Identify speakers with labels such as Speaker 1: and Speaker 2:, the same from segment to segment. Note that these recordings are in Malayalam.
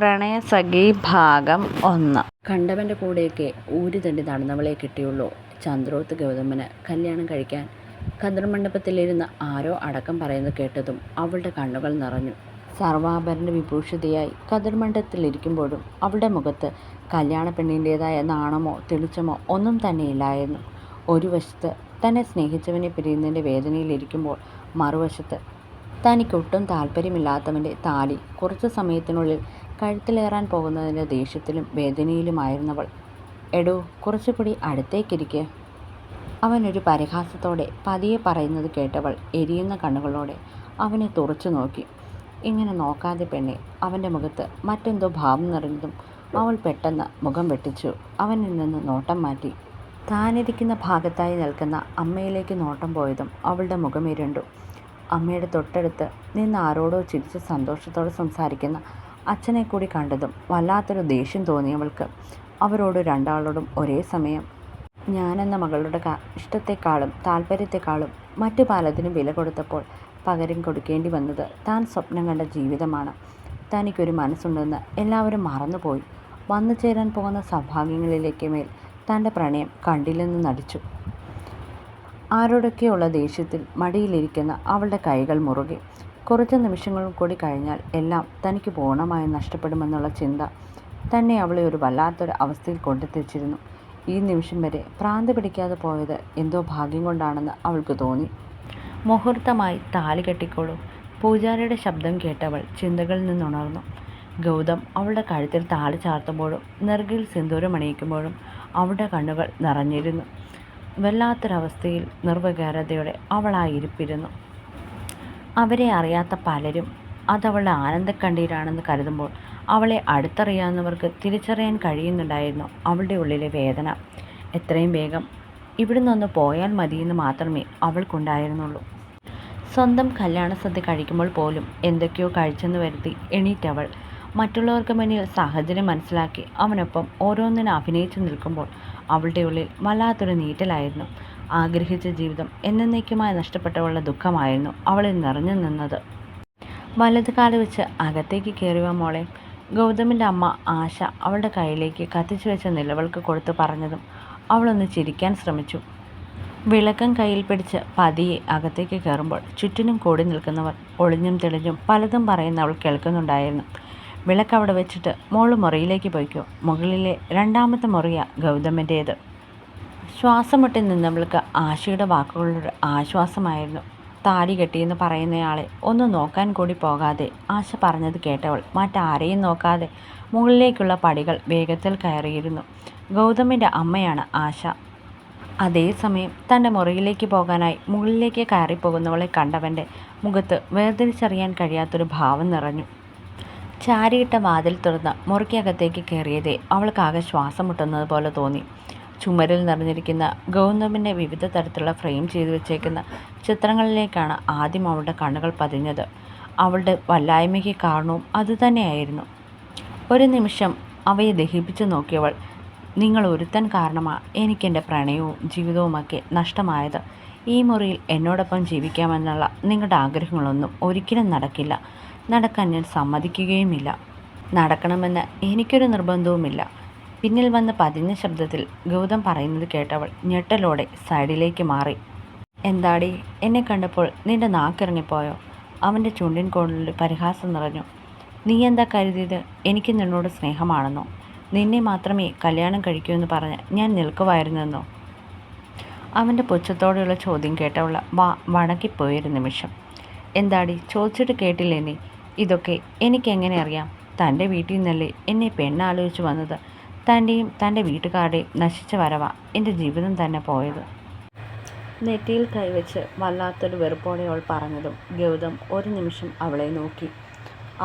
Speaker 1: പ്രണയസഖി ഭാഗം 1. കണ്ടവൻ്റെ കൂടെയൊക്കെ ഊരി തണ്ടി നടന്നവളെ കിട്ടിയുള്ളൂ. ചന്ദ്രോത്ത് ഗൗതമന് കല്യാണം കഴിക്കാൻ കതിർമണ്ഡപത്തിലിരുന്ന് ആരോ അടക്കം പറയുന്നത് കേട്ടതും അവളുടെ കണ്ണുകൾ നിറഞ്ഞു. സർവാഭരണ വിഭൂഷിതയായി കതിർമണ്ഡപത്തിലിരിക്കുമ്പോഴും അവളുടെ മുഖത്ത് കല്യാണ പെണ്ണിൻ്റേതായ നാണമോ തെളിച്ചമോ ഒന്നും തന്നെയില്ലായിരുന്നു. ഒരു വശത്ത് തന്നെ സ്നേഹിച്ചവനെ പിരിയുന്നതിൻ്റെ വേദനയിലിരിക്കുമ്പോൾ, മറുവശത്ത് തനിക്കൊട്ടും താല്പര്യമില്ലാത്തവൻ്റെ താലി കുറച്ചു സമയത്തിനുള്ളിൽ കഴുത്തിലേറാൻ പോകുന്നതിൻ്റെ ദേഷ്യത്തിലും വേദനയിലുമായിരുന്നവൾ. എടോ, കുറച്ചുകൂടി അടുത്തേക്കിരിക്കുക. അവനൊരു പരിഹാസത്തോടെ പതിയെ പറയുന്നത് കേട്ടവൾ എരിയുന്ന കണ്ണുകളോടെ അവനെ തുറച്ചു നോക്കി. ഇങ്ങനെ നോക്കാതെ പെണ്ണെ. അവൻ്റെ മുഖത്ത് മറ്റെന്തോ ഭാവം നിറഞ്ഞതും അവൾ പെട്ടെന്ന് മുഖം വെട്ടിച്ചു. അവനിൽ നിന്ന് നോട്ടം മാറ്റി. താനിരിക്കുന്ന ഭാഗത്തായി നിൽക്കുന്ന അമ്മയിലേക്ക് നോട്ടം പോയതും അവളുടെ മുഖം ഇരുണ്ടു. അമ്മയുടെ തൊട്ടടുത്ത് നിന്ന് ആരോടോ ചിരിച്ച് സന്തോഷത്തോടെ സംസാരിക്കുന്ന അച്ഛനെ കൂടി കണ്ടതും വല്ലാത്തൊരു ദേഷ്യം തോന്നിയവൾക്ക്. അവരോട് രണ്ടാളോടും ഒരേ സമയം. ഞാനെന്ന മകളുടെ ഇഷ്ടത്തെക്കാളും താല്പര്യത്തെക്കാളും മറ്റു പലതിനും വില കൊടുത്തപ്പോൾ പകരം കൊടുക്കേണ്ടി വന്നത് താൻ സ്വപ്നം കണ്ട ജീവിതമാണ്. തനിക്കൊരു മനസ്സുണ്ടെന്ന് എല്ലാവരും മറന്നുപോയി. വന്നു ചേരാൻ പോകുന്ന സൗഭാഗ്യങ്ങളിലേക്ക് മേൽ തൻ്റെ പ്രണയം കണ്ടില്ലെന്ന് നടിച്ചു. ആരോടൊക്കെയുള്ള ദേഷ്യത്തിൽ മടിയിലിരിക്കുന്ന അവളുടെ കൈകൾ മുറുകെ. കുറച്ച് നിമിഷങ്ങൾ കൂടി കഴിഞ്ഞാൽ എല്ലാം തനിക്ക് പൂർണ്ണമായും നഷ്ടപ്പെടുമെന്നുള്ള ചിന്ത തന്നെ അവളെ ഒരു വല്ലാത്തൊരു അവസ്ഥയിൽ കൊണ്ടെത്തിച്ചിരുന്നു. ഈ നിമിഷം വരെ ഭ്രാന്ത് പിടിക്കാതെ പോയത് എന്തോ ഭാഗ്യം കൊണ്ടാണെന്ന് അവൾക്ക് തോന്നി. മുഹൂർത്തമായി താലി കെട്ടിക്കോളൂ. പൂജാരിയുടെ ശബ്ദം കേട്ടവൾ ചിന്തകളിൽ നിന്നുണർന്നു. ഗൗതം അവളുടെ കഴുത്തിൽ താലി ചാർത്തുമ്പോഴും നെറുകയിൽ സിന്ദൂരമണിയിക്കുമ്പോഴും അവളുടെ കണ്ണുകൾ നിറഞ്ഞിരുന്നു. വല്ലാത്തൊരവസ്ഥയിൽ നിർവികാരതയോടെ അവളായിരിപ്പിരുന്നു. അവരെ അറിയാത്ത പലരും അതവളുടെ ആനന്ദക്കണ്ണീരാണെന്ന് കരുതുമ്പോൾ അവളെ അടുത്തറിയാവുന്നവർക്ക് തിരിച്ചറിയാൻ കഴിയുന്നുണ്ടായിരുന്നു അവളുടെ ഉള്ളിലെ വേദന. എത്രയും വേഗം ഇവിടെ നിന്ന് പോയാൽ മതിയെന്ന് മാത്രമേ അവൾക്കുണ്ടായിരുന്നുള്ളൂ. സ്വന്തം കല്യാണസദ്യ കഴിക്കുമ്പോൾ പോലും എന്തൊക്കെയോ കഴിച്ചെന്ന് വരുത്തി എണീറ്റവൾ മറ്റുള്ളവർക്ക് മുന്നിൽ സാഹചര്യം മനസ്സിലാക്കി അവനൊപ്പം ഓരോന്നിനും അഭിനയിച്ചു നിൽക്കുമ്പോൾ അവളുടെ ഉള്ളിൽ വല്ലാത്തൊരു നീറ്റലായിരുന്നു. ആഗ്രഹിച്ച ജീവിതം എന്നേക്കുമായി നഷ്ടപ്പെട്ടവളുടെ ദുഃഖമായിരുന്നു അവളിൽ നിറഞ്ഞു നിന്നത്. വലത് കാല് വെച്ച് അകത്തേക്ക് കയറിയ മോളെ. ഗൗതമിൻ്റെ അമ്മ ആശ അവളുടെ കയ്യിലേക്ക് കത്തിച്ചു വെച്ച നിലവിളക്ക് കൊടുത്ത് പറഞ്ഞതും അവളൊന്ന് ചിരിക്കാൻ ശ്രമിച്ചു. വിളക്കം കയ്യിൽ പിടിച്ച് പതിയെ അകത്തേക്ക് കയറുമ്പോൾ ചുറ്റിനും കൂടി നിൽക്കുന്നവർ ഒളിഞ്ഞും തെളിഞ്ഞും പലതും പറയുന്ന അവൾ കേൾക്കുന്നുണ്ടായിരുന്നു. വിളക്ക് അവിടെ വെച്ചിട്ട് മോള് മുറിയിലേക്ക് പോയിക്കോ. മുകളിലെ രണ്ടാമത്തെ മുറിയാ ഗൗതമിൻ്റേത്. ശ്വാസം മുട്ടി നിന്നവൾക്ക് ആശയുടെ വാക്കുകളുടെ ആശ്വാസമായിരുന്നു. താലി കെട്ടിയെന്ന് പറയുന്നയാളെ ഒന്ന് നോക്കാൻ കൂടി പോകാതെ ആശ പറഞ്ഞത് കേട്ടവൾ മറ്റാരെയും നോക്കാതെ മുകളിലേക്കുള്ള പടികൾ വേഗത്തിൽ കയറിയിരുന്നു. ഗൗതമിൻ്റെ അമ്മയാണ് ആശ. അതേസമയം തൻ്റെ മുറിയിലേക്ക് പോകാനായി മുകളിലേക്ക് കയറിപ്പോകുന്നവളെ കണ്ടവൻ്റെ മുഖത്ത് വേർതിരിച്ചറിയാൻ കഴിയാത്തൊരു ഭാവം നിറഞ്ഞു. ചാരിയിട്ട വാതിൽ തുറന്ന് മുറിക്കകത്തേക്ക് കയറിയതേ അവൾക്കാകെ ശ്വാസം മുട്ടുന്നത് പോലെ തോന്നി. ചുമരിൽ നിറഞ്ഞിരിക്കുന്ന ഗൗതമിൻ്റെ വിവിധ തരത്തിലുള്ള ഫ്രെയിം ചെയ്തു വെച്ചേക്കുന്ന ചിത്രങ്ങളിലേക്കാണ് ആദ്യം അവളുടെ കണ്ണുകൾ പതിഞ്ഞത്. അവളുടെ വല്ലായ്മയ്ക്ക് കാരണവും അതുതന്നെയായിരുന്നു. ഒരു നിമിഷം അവയെ ദഹിപ്പിച്ചു നോക്കിയവൾ, നിങ്ങൾ ഒരുത്തൻ കാരണമാണ് എനിക്കെൻ്റെ പ്രണയവും ജീവിതവുമൊക്കെ നഷ്ടമായത്. ഈ മുറിയിൽ എന്നോടൊപ്പം ജീവിക്കാമെന്നുള്ള നിങ്ങളുടെ ആഗ്രഹങ്ങളൊന്നും ഒരിക്കലും നടക്കില്ല. നടക്കാൻ ഞാൻ സമ്മതിക്കുകയുമില്ല. നടക്കണമെന്ന് എനിക്കൊരു നിർബന്ധവുമില്ല. പിന്നിൽ വന്ന് പതിഞ്ഞ ശബ്ദത്തിൽ ഗൗതം പറയുന്നത് കേട്ടവൾ ഞെട്ടലോടെ സൈഡിലേക്ക് മാറി. എന്താടി, എന്നെ കണ്ടപ്പോൾ നിന്റെ നാക്കിറങ്ങിപ്പോയോ? അവൻ്റെ ചുണ്ടിൻ കോണിൽ പരിഹാസം നിറഞ്ഞു. നീ എന്താ കരുതിയത് എനിക്ക് നിന്നോട് സ്നേഹമാണെന്നോ? നിന്നെ മാത്രമേ കല്യാണം കഴിക്കൂ എന്ന് പറഞ്ഞ് ഞാൻ നിൽക്കുമായിരുന്നെന്നോ? അവൻ്റെ പുച്ഛത്തോടെയുള്ള ചോദ്യം കേട്ടവൾ വണക്കിപ്പോയൊരു നിമിഷം. എന്താടി, ചോദിച്ചിട്ട് കേട്ടില്ലേ നീ? ഇതൊക്കെ എനിക്കെങ്ങനെ അറിയാം? തൻ്റെ വീട്ടിൽ നിന്നല്ലേ എന്നെ പെണ്ണാലോചിച്ച് വന്നത്. തൻ്റെയും തൻ്റെ വീട്ടുകാരുടെയും നശിച്ച വരവാ എൻ്റെ ജീവിതം തന്നെ പോയത്. നെറ്റിയിൽ കൈവച്ച് വല്ലാത്തൊരു വെറുപ്പോടെ അവൾ പറഞ്ഞതും ഗൗതം ഒരു നിമിഷം അവളെ നോക്കി.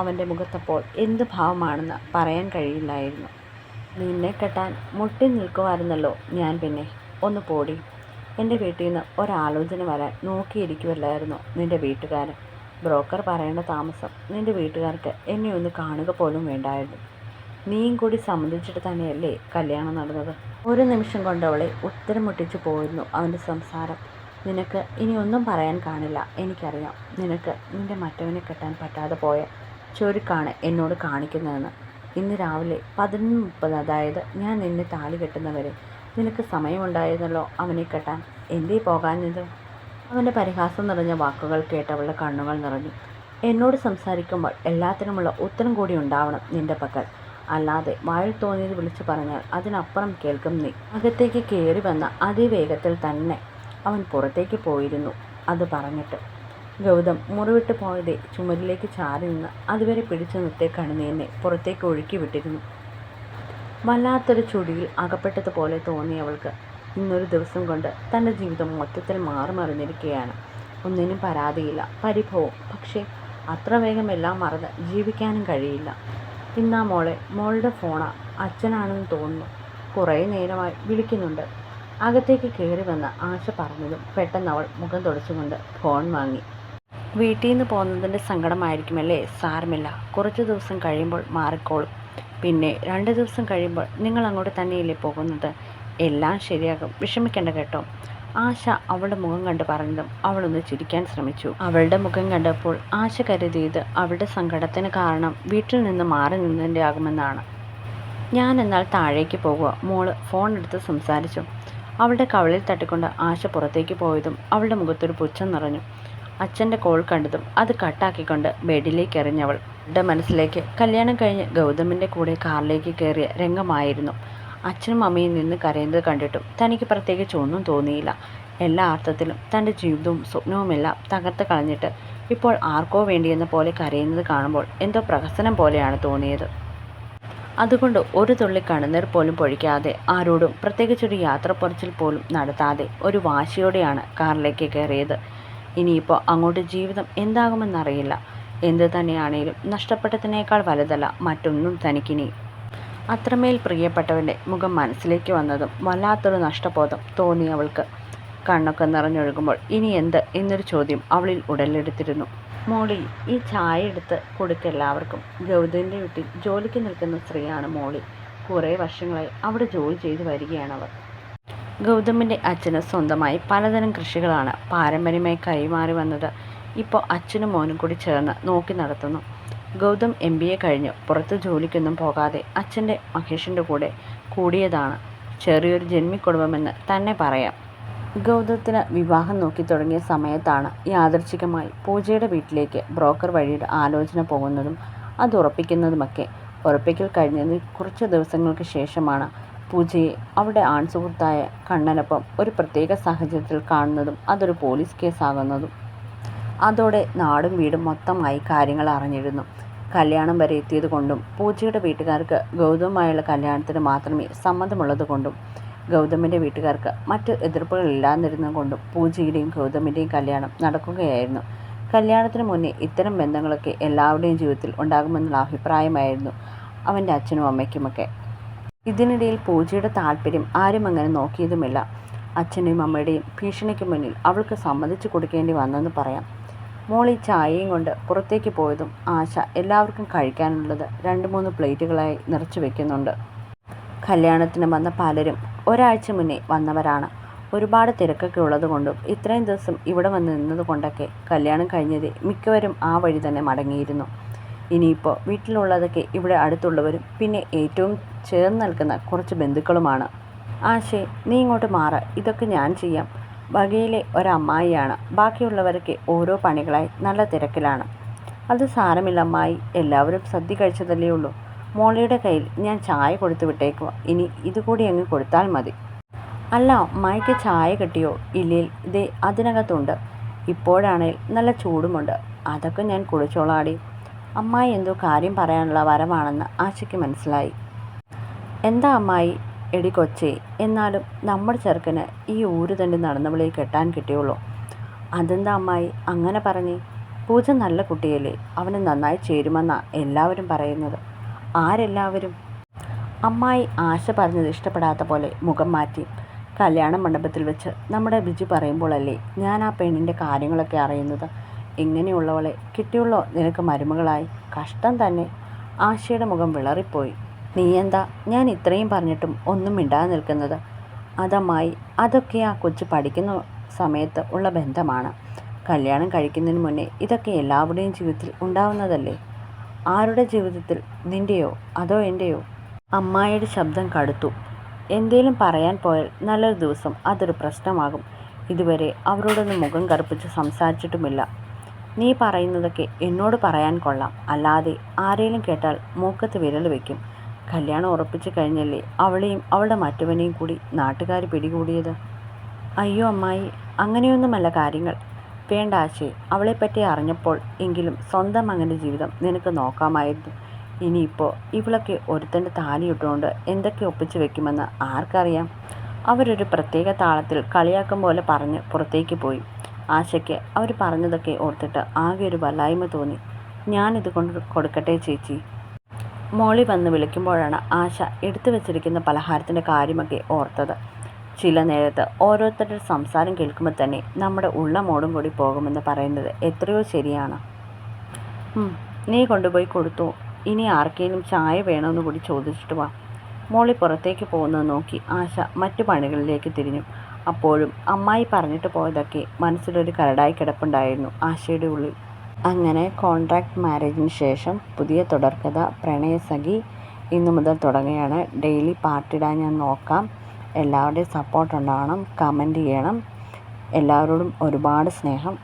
Speaker 1: അവൻ്റെ മുഖത്തപ്പോൾ എന്ത് ഭാവമാണെന്ന് പറയാൻ കഴിയില്ലായിരുന്നു. നിന്നെ കെട്ടാൻ മുട്ടി നിൽക്കുമായിരുന്നല്ലോ ഞാൻ. പിന്നെ ഒന്ന് പോടി. എൻ്റെ വീട്ടിൽ നിന്ന് ഒരാലോചന വരാൻ നോക്കിയിരിക്കുമല്ലായിരുന്നു നിൻ്റെ വീട്ടുകാരൻ. ബ്രോക്കർ പറയേണ്ട താമസം നിൻ്റെ വീട്ടുകാർക്ക് എന്നെ ഒന്ന് കാണുക പോലും വേണ്ടായിരുന്നു. നീയും കൂടി സമ്മതിച്ചിട്ട് തന്നെയല്ലേ കല്യാണം നടന്നത്? ഒരു നിമിഷം കൊണ്ടവളെ ഉത്തരം മുട്ടിച്ചു പോയിരുന്നു അവൻ്റെ സംസാരം. നിനക്ക് ഇനി ഒന്നും പറയാൻ കാണില്ല, എനിക്കറിയാം. നിനക്ക് നിൻ്റെ മറ്റവനെ കെട്ടാൻ പറ്റാതെ പോയ ചുരുക്കാണ് എന്നോട് കാണിക്കുന്നതെന്ന്. ഇന്ന് രാവിലെ 11:30, അതായത് ഞാൻ നിന്നെ താലി കെട്ടുന്നവരെ നിനക്ക് സമയമുണ്ടായിരുന്നല്ലോ അവനെ കെട്ടാൻ. എന്തേ പോകാഞ്ഞത്? അവൻ്റെ പരിഹാസം നിറഞ്ഞ വാക്കുകൾ കേട്ട് അവളുടെ കണ്ണുകൾ നിറഞ്ഞു. എന്നോട് സംസാരിക്കുമ്പോൾ എല്ലാത്തിനുമുള്ള ഉത്തരം കൂടി ഉണ്ടാവണം നിന്റെ പക്കൽ. അല്ലാതെ വായിൽ തോന്നിയത് വിളിച്ചു പറഞ്ഞാൽ അതിനപ്പുറം കേൾക്കും നീ. അകത്തേക്ക് കയറി വന്ന അതേ വേഗത്തിൽ തന്നെ അവൻ പുറത്തേക്ക് പോയിരുന്നു. അത് പറഞ്ഞിട്ട് ഗൗതം മുറിവിട്ട് പോയതേ ചുമരിലേക്ക് ചാരി നിന്ന് അതുവരെ പിടിച്ചു നിർത്തിയ കണ്ണുനീരിനെ പുറത്തേക്ക് ഒഴുക്കി വിട്ടിരുന്നു. വല്ലാത്തൊരു ചുടിയിൽ അകപ്പെട്ടതുപോലെ തോന്നിയവൾക്ക് ഇന്നൊരു ദിവസം കൊണ്ട് തൻ്റെ ജീവിതം മൊത്തത്തിൽ മാറിമറിഞ്ഞിരിക്കുകയാണ്. ഒന്നിനും പരാതിയില്ല, പരിഭവം. പക്ഷേ അത്ര വേഗം എല്ലാം മറന്ന് ജീവിക്കാനും കഴിയില്ല. ഇന്നാ മോളുടെ ഫോണാ. അച്ഛനാണെന്ന് തോന്നുന്നു. കുറേ നേരമായി വിളിക്കുന്നുണ്ട്. അകത്തേക്ക് കയറി വന്ന ആശ പറഞ്ഞതും പെട്ടെന്ന് അവൾ മുഖം തുടച്ചുകൊണ്ട് ഫോൺ വാങ്ങി. വീട്ടിൽ നിന്ന് പോകുന്നതിൻ്റെ സങ്കടമായിരിക്കുമല്ലേ? സാരമില്ല, കുറച്ച് ദിവസം കഴിയുമ്പോൾ മാറിക്കോളും. പിന്നെ 2 ദിവസം കഴിയുമ്പോൾ നിങ്ങൾ അങ്ങോട്ട് തന്നെയല്ലേ പോകുന്നത്? എല്ലാം ശരിയാകും, വിഷമിക്കേണ്ട കേട്ടോ. ആശ അവളുടെ മുഖം കണ്ട് പറഞ്ഞതും അവളൊന്ന് ചിരിക്കാൻ ശ്രമിച്ചു. അവളുടെ മുഖം കണ്ടപ്പോൾ ആശ കരുതിയത് അവളുടെ സങ്കടത്തിന് കാരണം വീട്ടിൽ നിന്ന് മാറി നിന്നതിൻ്റെ ആകുമെന്നാണ്. ഞാൻ എന്നാൽ താഴേക്ക് പോകുക. മോള് ഫോൺ എടുത്ത് സംസാരിച്ചു. അവളുടെ കവളിൽ തട്ടിക്കൊണ്ട് ആശ പുറത്തേക്ക് പോയതും അവളുടെ മുഖത്തൊരു പുച്ഛം നിറഞ്ഞു. അച്ഛൻ്റെ കോൾ കണ്ടതും അത് കട്ടാക്കിക്കൊണ്ട് ബെഡിലേക്ക് എറിഞ്ഞവൾ. അവളുടെ മനസ്സിലേക്ക് കല്യാണം കഴിഞ്ഞ് ഗൗതമിൻ്റെ കൂടെ കാറിലേക്ക് കയറിയ രംഗമായിരുന്നു. അച്ഛനും അമ്മയും നിന്ന് കരയുന്നത് കണ്ടിട്ടും തനിക്ക് പ്രത്യേകിച്ച് ഒന്നും തോന്നിയില്ല. എല്ലാ അർത്ഥത്തിലും തൻ്റെ ജീവിതവും സ്വപ്നവുമെല്ലാം തകർത്ത് കളഞ്ഞിട്ട് ഇപ്പോൾ ആർക്കോ വേണ്ടിയെന്ന പോലെ കരയുന്നത് കാണുമ്പോൾ എന്തോ പ്രഹസനം പോലെയാണ് തോന്നിയത്. അതുകൊണ്ട് ഒരു തുള്ളി കണ്ണുനീർ പോലും പൊഴിക്കാതെ, ആരോടും പ്രത്യേകിച്ചൊരു യാത്ര പുറച്ചിൽ പോലും നടത്താതെ ഒരു വാശിയോടെയാണ് കാറിലേക്ക് കയറിയത്. ഇനിയിപ്പോൾ അങ്ങോട്ട് ജീവിതം എന്താകുമെന്നറിയില്ല. എന്ത് തന്നെയാണേലും നഷ്ടപ്പെട്ടതിനേക്കാൾ വലുതല്ല മറ്റൊന്നും തനിക്കിനി. അത്രമേൽ പ്രിയപ്പെട്ടവൻ്റെ മുഖം മനസ്സിലേക്ക് വന്നതും വല്ലാത്തൊരു നഷ്ടബോധം തോന്നി അവൾക്ക്. കണ്ണൊക്കെ നിറഞ്ഞൊഴുകുമ്പോൾ ഇനി എന്ത് എന്നൊരു ചോദ്യം അവളിൽ ഉടലെടുത്തിരുന്നു. മോളി, ഈ ചായ എടുത്ത് കൊടുക്കെല്ലാവർക്കും. ഗൗതമിൻ്റെ വീട്ടിൽ ജോലിക്ക് നിൽക്കുന്ന സ്ത്രീയാണ് മോളി. കുറേ വർഷങ്ങളായി അവിടെ ജോലി ചെയ്തു വരികയാണവർ. ഗൗതമിൻ്റെ അച്ഛന് സ്വന്തമായി പലതരം കൃഷികളാണ് പാരമ്പര്യമായി കൈമാറി വന്നത്. ഇപ്പോൾ അച്ഛനും മോനും കൂടി ചേർന്ന് നോക്കി നടത്തുന്നു. ഗൗതം MBA കഴിഞ്ഞ് പുറത്ത് ജോലിക്കൊന്നും പോകാതെ അച്ഛൻ്റെ മഹേഷിൻ്റെ കൂടെ കൂടിയതാണ്. ചെറിയൊരു ജന്മിക്കുടുംബമെന്ന് തന്നെ പറയാം. ഗൗതത്തിന് വിവാഹം നോക്കി തുടങ്ങിയ സമയത്താണ് യാദൃച്ഛികമായി പൂജയുടെ വീട്ടിലേക്ക് ബ്രോക്കർ വഴിയുടെ ആലോചന പോകുന്നതും അത് ഉറപ്പിക്കുന്നതുമൊക്കെ. ഉറപ്പിക്കൽ കഴിഞ്ഞതിന് കുറച്ച് ദിവസങ്ങൾക്ക് ശേഷമാണ് പൂജയെ അവളുടെ ആൺസുഹൃത്തായ കണ്ണനൊപ്പം ഒരു പ്രത്യേക സാഹചര്യത്തിൽ കാണുന്നതും അതൊരു പോലീസ് കേസാകുന്നതും. അതോടെ നാടും വീടും മൊത്തമായി കാര്യങ്ങൾ അറിഞ്ഞിരുന്നു. കല്യാണം വരെ എത്തിയത് കൊണ്ടും പൂജയുടെ വീട്ടുകാർക്ക് ഗൗതമുമായുള്ള കല്യാണത്തിന് മാത്രമേ സമ്മതമുള്ളത് കൊണ്ടും ഗൗതമിൻ്റെ വീട്ടുകാർക്ക് മറ്റ് എതിർപ്പുകളില്ലാതിരുന്നത് കൊണ്ടും പൂജയുടെയും ഗൗതമിൻ്റെയും കല്യാണം നടക്കുകയായിരുന്നു. കല്യാണത്തിന് മുന്നേ ഇത്തരം ബന്ധങ്ങളൊക്കെ എല്ലാവരുടെയും ജീവിതത്തിൽ ഉണ്ടാകുമെന്നുള്ള അഭിപ്രായമായിരുന്നു അവൻ്റെ അച്ഛനും അമ്മയ്ക്കുമൊക്കെ. ഇതിനിടയിൽ പൂജയുടെ താല്പര്യം ആരും അങ്ങനെ നോക്കിയതുമില്ല. അച്ഛൻ്റെയും അമ്മയുടെയും ഭീഷണിക്ക് മുന്നിൽ അവൾക്ക് സമ്മതിച്ചു കൊടുക്കേണ്ടി വന്നെന്ന് പറയാം. മോളി ചായയും കൊണ്ട് പുറത്തേക്ക് പോയതും ആശ എല്ലാവർക്കും കഴിക്കാനുള്ളത് 2-3 പ്ലേറ്റുകളായി നിറച്ചു വെക്കുന്നുണ്ട്. കല്യാണത്തിന് വന്ന പലരും ഒരാഴ്ച മുന്നേ വന്നവരാണ്. ഒരുപാട് തിരക്കൊക്കെ ഉള്ളത് കൊണ്ടും ഇത്രയും ദിവസം ഇവിടെ വന്ന് നിന്നത് കൊണ്ടൊക്കെ കല്യാണം കഴിഞ്ഞത് മിക്കവരും ആ വഴി തന്നെ മടങ്ങിയിരുന്നു. ഇനിയിപ്പോൾ വീട്ടിലുള്ളതൊക്കെ ഇവിടെ അടുത്തുള്ളവരും പിന്നെ ഏറ്റവും ചേർന്ന് നിൽക്കുന്ന കുറച്ച് ബന്ധുക്കളുമാണ്. ആശേ, നീ ഇങ്ങോട്ട് മാറ്, ഇതൊക്കെ ഞാൻ ചെയ്യാം. വകയിലെ ഒരമ്മായിയാണ്. ബാക്കിയുള്ളവരൊക്കെ ഓരോ പണികളായി നല്ല തിരക്കിലാണ്. അത് സാരമില്ല അമ്മായി, എല്ലാവരും സദ്യ കഴിച്ചതല്ലേ ഉള്ളൂ. മോളിയുടെ കയ്യിൽ ഞാൻ ചായ കൊടുത്തു വിട്ടേക്കുക. ഇനി ഇതുകൂടി അങ്ങ് കൊടുത്താൽ മതി. അല്ല, അമ്മായിക്ക് ചായ കിട്ടിയോ? ഇല്ലേ, ഇതേ അതിനകത്തുണ്ട്. ഇപ്പോഴാണേൽ നല്ല ചൂടുമുണ്ട്. അതൊക്കെ ഞാൻ കുടിച്ചോളാടി. അമ്മായി എന്തോ കാര്യം പറയാനുള്ള വരവാണെന്ന് ആശയ്ക്ക് മനസ്സിലായി. എന്താ അമ്മായി? എടി കൊച്ചേ, എന്നാലും നമ്മുടെ ചെറുക്കന് ഈ ഊര് തന്നെ നടന്നവളെ കെട്ടാൻ കിട്ടിയുള്ളൂ. അതെന്താ അമ്മായി അങ്ങനെ പറഞ്ഞേ? പൂജ നല്ല കുട്ടിയല്ലേ, അവന് നന്നായി ചേരുമെന്നാണ് എല്ലാവരും പറയുന്നത്. ആരെല്ലാവരും? അമ്മായി ആശ പറഞ്ഞത് ഇഷ്ടപ്പെടാത്ത പോലെ മുഖം മാറ്റി. കല്യാണ മണ്ഡപത്തിൽ വെച്ച് നമ്മുടെ ബിജു പറയുമ്പോഴല്ലേ ഞാൻ ആ പെണ്ണിൻ്റെ കാര്യങ്ങളൊക്കെ അറിയുന്നത്. ഇങ്ങനെയുള്ളവളെ കിട്ടിയുള്ളോ നിനക്ക് മരുമകളായി? കഷ്ടം തന്നെ. ആശയുടെ മുഖം വിളറിപ്പോയി. നീ എന്താ ഞാൻ ഇത്രയും പറഞ്ഞിട്ടും ഒന്നും മിണ്ടാതെ നിൽക്കുന്നത്? അതമ്മായി, അതൊക്കെ ആ കൊച്ചു പഠിക്കുന്ന സമയത്ത് ഉള്ള ബന്ധമാണ്. കല്യാണം കഴിക്കുന്നതിന് മുന്നേ ഇതൊക്കെ എല്ലാവരുടെയും ജീവിതത്തിൽ ഉണ്ടാവുന്നതല്ലേ. ആരുടെ ജീവിതത്തിൽ? നിൻ്റെയോ അതോ എൻ്റെയോ? അമ്മായിയുടെ ശബ്ദം കടുത്തു. എന്തേലും പറയാൻ പോയാൽ നല്ലൊരു ദിവസം അതൊരു പ്രശ്നമാകും. ഇതുവരെ അവരോടൊന്ന് മുഖം കറുപ്പിച്ച് സംസാരിച്ചിട്ടുമില്ല. നീ പറയുന്നതൊക്കെ എന്നോട് പറയാൻ കൊള്ളാം, അല്ലാതെ ആരേലും കേട്ടാൽ മൂക്കത്ത് വിരൽ വയ്ക്കും. കല്യാണം ഉറപ്പിച്ചു കഴിഞ്ഞല്ലേ അവളെയും അവളുടെ മറ്റവനെയും കൂടി നാട്ടുകാർ പിടികൂടിയത്? അയ്യോ അമ്മായി, അങ്ങനെയൊന്നുമല്ല കാര്യങ്ങൾ. വേണ്ട ആശേ, അവളെപ്പറ്റി അറിഞ്ഞപ്പോൾ എങ്കിലും സ്വന്തം മകൻ്റെ ജീവിതം നിനക്ക് നോക്കാമായിരുന്നു. ഇനിയിപ്പോൾ ഇവളൊക്കെ ഒരുത്തൻ്റെ താലിയിട്ടുകൊണ്ട് എന്തൊക്കെ ഒപ്പിച്ചു വെക്കുമെന്ന് ആർക്കറിയാം? അവരൊരു പ്രത്യേക താളത്തിൽ കളിയാക്കും പോലെ പറഞ്ഞ് പുറത്തേക്ക് പോയി. ആശയ്ക്ക് അവർ പറഞ്ഞതൊക്കെ ഓർത്തിട്ട് ആകെ ഒരു വല്ലായ്മ തോന്നി. ഞാനിത് കൊണ്ട് കൊടുക്കട്ടെ ചേച്ചി? മോളി വന്ന് വിളിക്കുമ്പോഴാണ് ആശ എടുത്തു വെച്ചിരിക്കുന്ന പലഹാരത്തിൻ്റെ കാര്യമൊക്കെ ഓർത്തത്. ചില നേരത്ത് ഓരോരുത്തരുടെ സംസാരം കേൾക്കുമ്പോൾ തന്നെ നമ്മുടെ ഉള്ള മോടും കൂടി പോകുമെന്ന് പറയുന്നത് എത്രയോ ശരിയാണ്. നീ കൊണ്ടുപോയി കൊടുത്തു. ഇനി ആർക്കെങ്കിലും ചായ വേണമെന്ന് കൂടി ചോദിച്ചിട്ട് വാ. മോളി പുറത്തേക്ക് പോകുന്നത് നോക്കി ആശ മറ്റു പണികളിലേക്ക് തിരിഞ്ഞു. അപ്പോഴും അമ്മായി പറഞ്ഞിട്ട് പോയതൊക്കെ മനസ്സിലൊരു കരടായി കിടപ്പുണ്ടായിരുന്നു ആശയുടെ ഉള്ളിൽ. അങ്ങനെ കോൺട്രാക്ട് മാരേജിന് ശേഷം പുതിയ തുടർക്കഥ പ്രണയസഖി ഇന്നു മുതൽ തുടങ്ങുകയാണ്. ഡെയിലി പാർട്ടിടാൻ ഞാൻ നോക്കാം. എല്ലാവരുടെയും സപ്പോർട്ട് ഉണ്ടാവണം. കമൻറ്റ് ചെയ്യണം. എല്ലാവരോടും ഒരുപാട് സ്നേഹം.